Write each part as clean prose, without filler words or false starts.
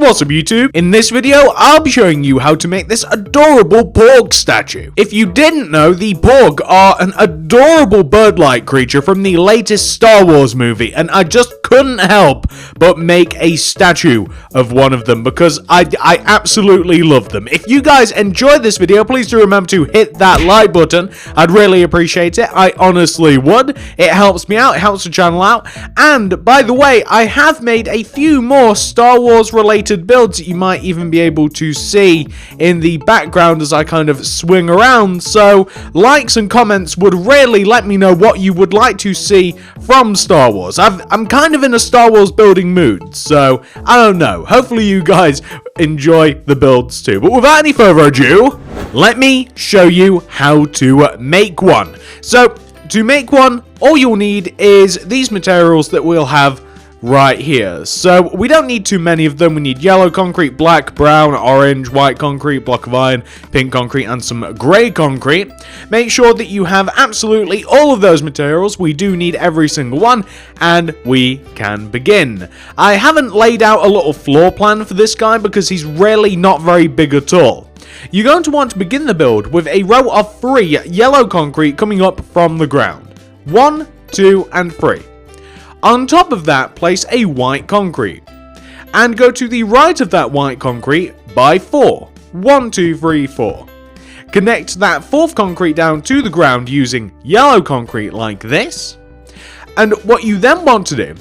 what's up YouTube? In this video, I'll be showing you how to make this adorable Porg statue. If you didn't know, the Porg are an adorable bird-like creature from the latest Star Wars movie, and I just couldn't help but make a statue of one of them because I absolutely love them. If you guys enjoyed this video, please do remember to hit that like button. I'd really appreciate it. I honestly would. It helps me out, it helps the channel out, and by the way, I have made a few more Star Wars related builds that you might even be able to see in the background as I kind of swing around, so likes and comments would really let me know what you would like to see from Star Wars. I'm kind of in a Star Wars building mood, so I don't know. Hopefully you guys enjoy the builds too. But without any further ado, let me show you how to make one. So to make one, all you'll need is these materials that we'll have right here. So we don't need too many of them. We need yellow concrete, black, brown, orange, white concrete, block of iron, pink concrete, and some grey concrete. Make sure that you have absolutely all of those materials. We do need every single one, and we can begin. I haven't laid out a little floor plan for this guy because he's really not very big at all. You're going to want to begin the build with a row of 3 yellow concrete coming up from the ground. 1, 2, and 3. On top of that, place a white concrete. And go to the right of that white concrete by 4. 1, 2, 3, 4. Connect that 4th concrete down to the ground using yellow concrete like this. And what you then want to do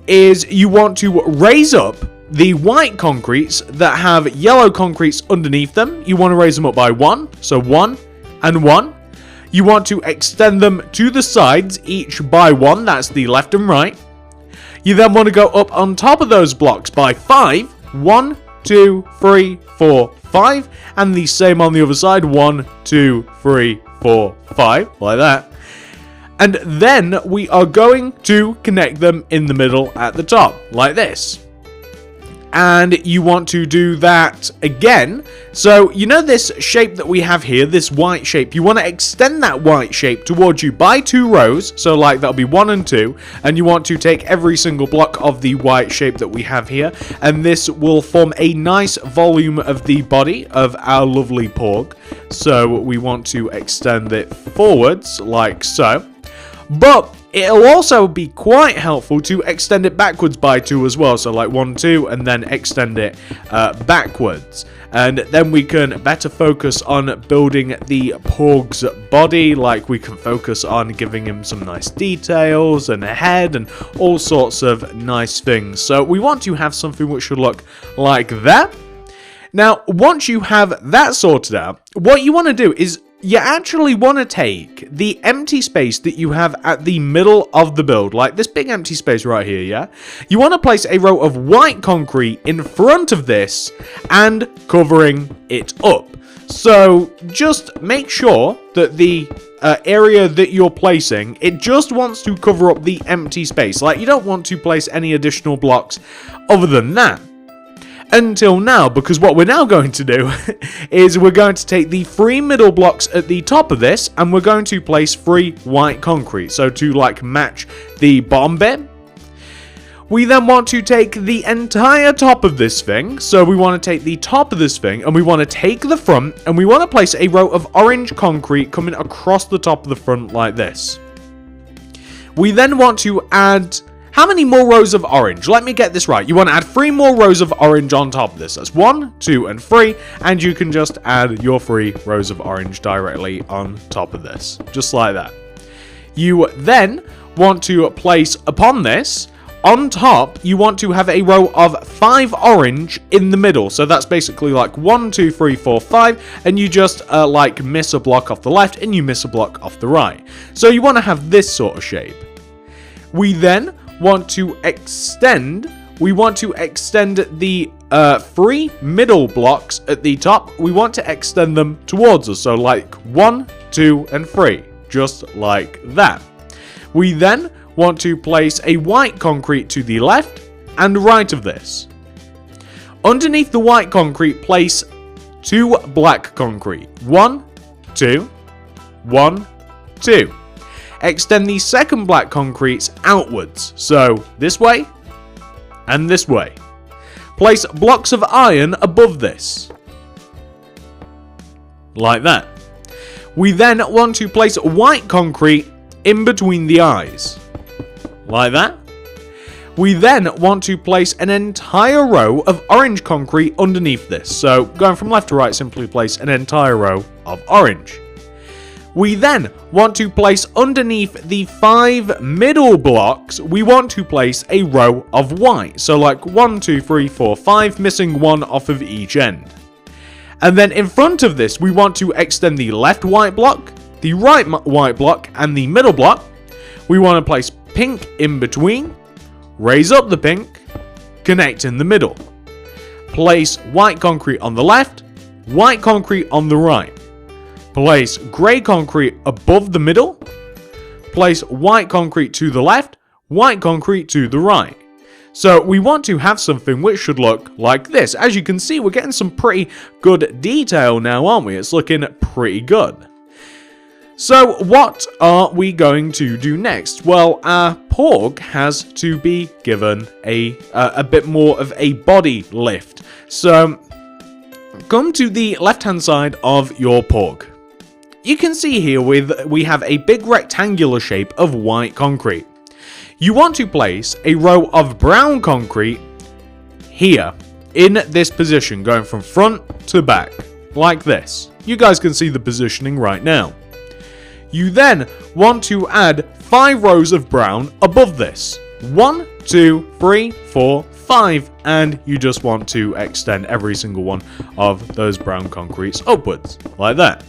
is you want to raise up the white concretes that have yellow concretes underneath them. You want to raise them up by 1. So 1 and 1. You want to extend them to the sides, each by 1. That's the left and right. You then want to go up on top of those blocks by 5. 1, 2, 3, 4, 5. And the same on the other side. 1, 2, 3, 4, 5. Like that. And then we are going to connect them in the middle at the top. Like this. And you want to do that again. So you know this shape that we have here, this white shape, you want to extend that white shape towards you by 2 rows. So like that'll be 1 and 2, and you want to take every single block of the white shape that we have here, and this will form a nice volume of the body of our lovely Porg. So we want to extend it forwards like so. But it'll also be quite helpful to extend it backwards by 2 as well. So like 1, 2, and then extend it backwards. And then we can better focus on building the Porg's body. Like we can focus on giving him some nice details and a head and all sorts of nice things. So we want to have something which should look like that. Now, once you have that sorted out, what you want to do is you actually want to take the empty space that you have at the middle of the build, like this big empty space right here, yeah? You want to place a row of white concrete in front of this and covering it up. So just make sure that the area that you're placing, it just wants to cover up the empty space. Like you don't want to place any additional blocks other than that. Until now, because what we're now going to do is we're going to take the 3 middle blocks at the top of this and we're going to place 3 white concrete, so to like match the bottom bit. We then want to take the entire top of this thing, so we want to take the top of this thing and we want to take the front and we want to place a row of orange concrete coming across the top of the front like this. We then want to add how many more rows of orange? Let me get this right. You want to add 3 more rows of orange on top of this. That's 1, 2, and 3. And you can just add your 3 rows of orange directly on top of this. Just like that. You then want to place upon this, on top, you want to have a row of 5 orange in the middle. So that's basically like 1, 2, 3, 4, 5. And you just like miss a block off the left and you miss a block off the right. So you want to have this sort of shape. We then want to extend the 3 middle blocks at the top. We want to extend them towards us, so like 1, 2, and 3, just like that. We then want to place a white concrete to the left and right of this. Underneath the white concrete, place 2 black concrete. 1, 2, 1, 2. Extend the second black concretes outwards, so this way and this way. place blocks of iron above this. Like that. We then want to place white concrete in between the eyes. Like that. We then want to place an entire row of orange concrete underneath this. So going from left to right, simply place an entire row of orange. We then want to place underneath the 5 middle blocks, we want to place a row of white. So like 1, 2, 3, 4, 5, missing 1 off of each end. And then in front of this, we want to extend the left white block, the right white block, and the middle block. We want to place pink in between, raise up the pink, connect in the middle. Place white concrete on the left, white concrete on the right. Place grey concrete above the middle. Place white concrete to the left, white concrete to the right. So we want to have something which should look like this. As you can see, we're getting some pretty good detail now, aren't we? It's looking pretty good. So what are we going to do next? Well, our Porg has to be given a bit more of a body lift. So come to the left-hand side of your Porg. You can see here we have a big rectangular shape of white concrete. You want to place a row of brown concrete here in this position, going from front to back, like this. You guys can see the positioning right now. You then want to add 5 rows of brown above this. 1, 2, 3, 4, 5, and you just want to extend every single one of those brown concretes upwards, like that.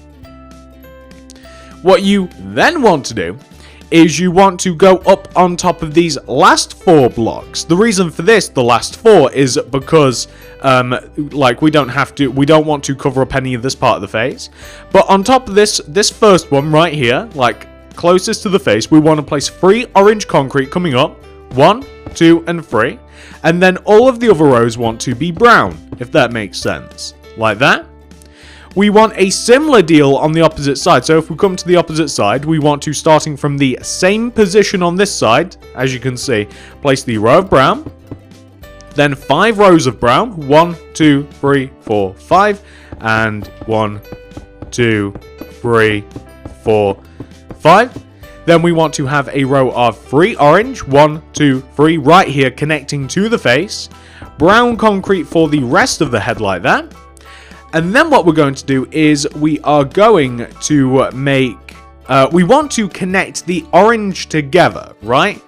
What you then want to do is you want to go up on top of these last 4 blocks. The reason for this, the last 4, is because we don't want to cover up any of this part of the face. But on top of this first one right here, like closest to the face, we want to place 3 orange concrete coming up. 1, 2, and 3. And then all of the other rows want to be brown, if that makes sense. Like that. We want a similar deal on the opposite side. So if we come to the opposite side, we want to, starting from the same position on this side, as you can see, place the row of brown, then 5 rows of brown, 1, 2, 3, 4, 5, and 1, 2, 3, 4, 5. Then we want to have a row of 3 orange, 1, 2, 3, right here connecting to the face, brown concrete for the rest of the head like that. And then what we're going to do is we are going to make, we want to connect the orange together, right?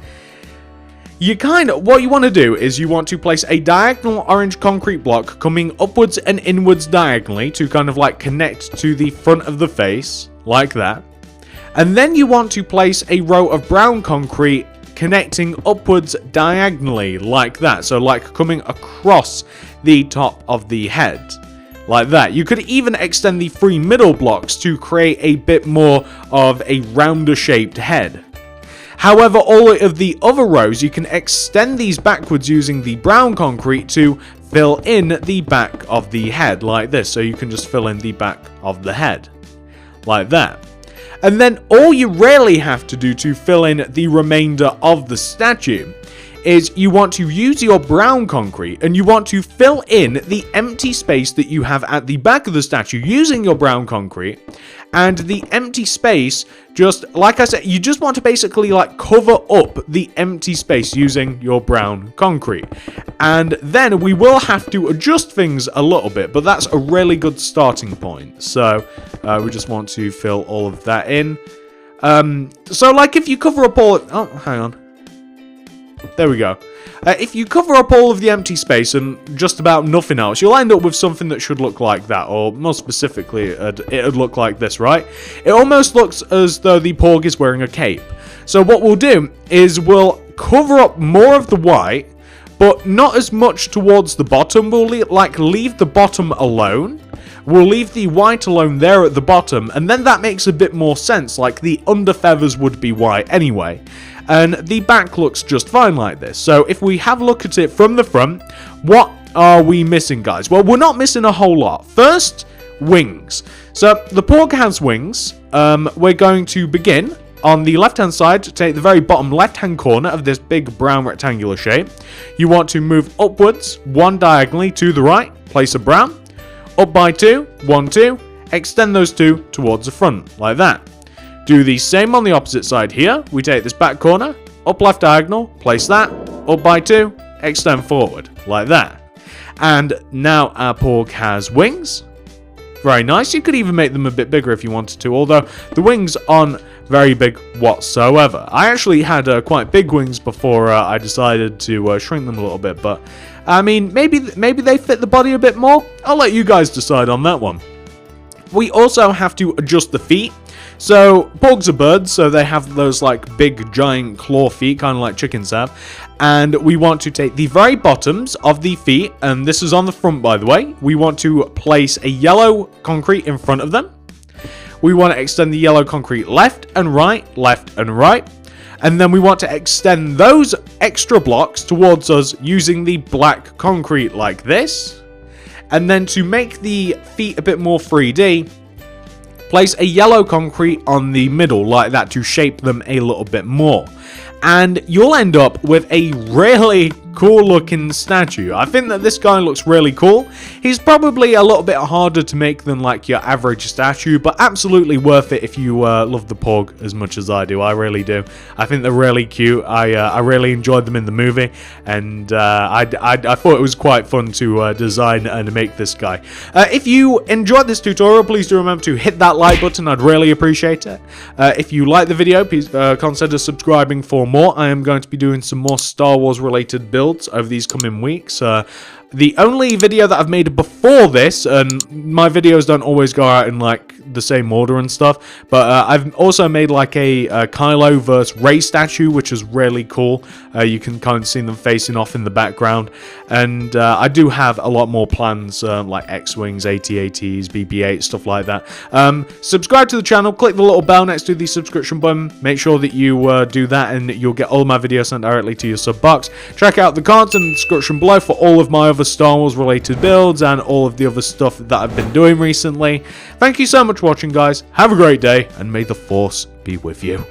What you want to do is you want to place a diagonal orange concrete block coming upwards and inwards diagonally to kind of like connect to the front of the face, like that. And then you want to place a row of brown concrete connecting upwards diagonally, like that. So like coming across the top of the head. Like that. You could even extend the 3 middle blocks to create a bit more of a rounder shaped head. However, all of the other rows, you can extend these backwards using the brown concrete to fill in the back of the head, like this. So you can just fill in the back of the head, like that. And then all you really have to do to fill in the remainder of the statue is you want to use your brown concrete and you want to fill in the empty space that you have at the back of the statue using your brown concrete. And the empty space, just like I said, you just want to basically like cover up the empty space using your brown concrete. And then we will have to adjust things a little bit, but that's a really good starting point. So we just want to fill all of that in. So like if you cover up all, oh, hang on. There we go. If you cover up all of the empty space and just about nothing else, you'll end up with something that should look like that, or more specifically, it would look like this, right? It almost looks as though the Porg is wearing a cape. So what we'll do is we'll cover up more of the white, but not as much towards the bottom. We'll leave the bottom alone. We'll leave the white alone there at the bottom, and then that makes a bit more sense, like the under feathers would be white anyway. And the back looks just fine like this. So if we have a look at it from the front, what are we missing, guys? Well, we're not missing a whole lot. First, wings. So the Porg has wings. We're going to begin on the left-hand side, take the very bottom left-hand corner of this big brown rectangular shape. You want to move upwards, 1 diagonally to the right, place a brown, up by 2, 1, 2, extend those 2 towards the front, like that. Do the same on the opposite side here. We take this back corner, up left diagonal, place that, up by 2, extend forward, like that. And now our Porg has wings. Very nice. You could even make them a bit bigger if you wanted to, although the wings aren't very big whatsoever. I actually had quite big wings before I decided to shrink them a little bit, but I mean, maybe they fit the body a bit more. I'll let you guys decide on that one. We also have to adjust the feet. So, Porgs are birds, so they have those like big giant claw feet, kind of like chickens have. And we want to take the very bottoms of the feet, and this is on the front by the way. We want to place a yellow concrete in front of them. We want to extend the yellow concrete left and right, and then we want to extend those extra blocks towards us using the black concrete like this. And then to make the feet a bit more 3D, place a yellow concrete on the middle like that to shape them a little bit more. And you'll end up with a really cool looking statue. I think that this guy looks really cool. He's probably a little bit harder to make than like your average statue, but absolutely worth it if you love the Porg as much as I do. I really do. I think they're really cute. I really enjoyed them in the movie, and I thought it was quite fun to design and make this guy. If you enjoyed this tutorial, please do remember to hit that like button. I'd really appreciate it. If you like the video, please consider subscribing for more. I am going to be doing some more Star Wars related builds over these coming weeks. The only video that I've made before this, and my videos don't always go out in like the same order and stuff, but I've also made like a Kylo versus Rey statue, which is really cool. You can kind of see them facing off in the background, and I do have a lot more plans like X-Wings, AT-ATs, BB-8, stuff like that. Subscribe to the channel, click the little bell next to the subscription button, make sure that you do that and you'll get all my videos sent directly to your sub box. Check out the cards in the description below for all of my other Star Wars related builds and all of the other stuff that I've been doing recently. Thank you so much for watching, guys. Have a great day, and may the Force be with you.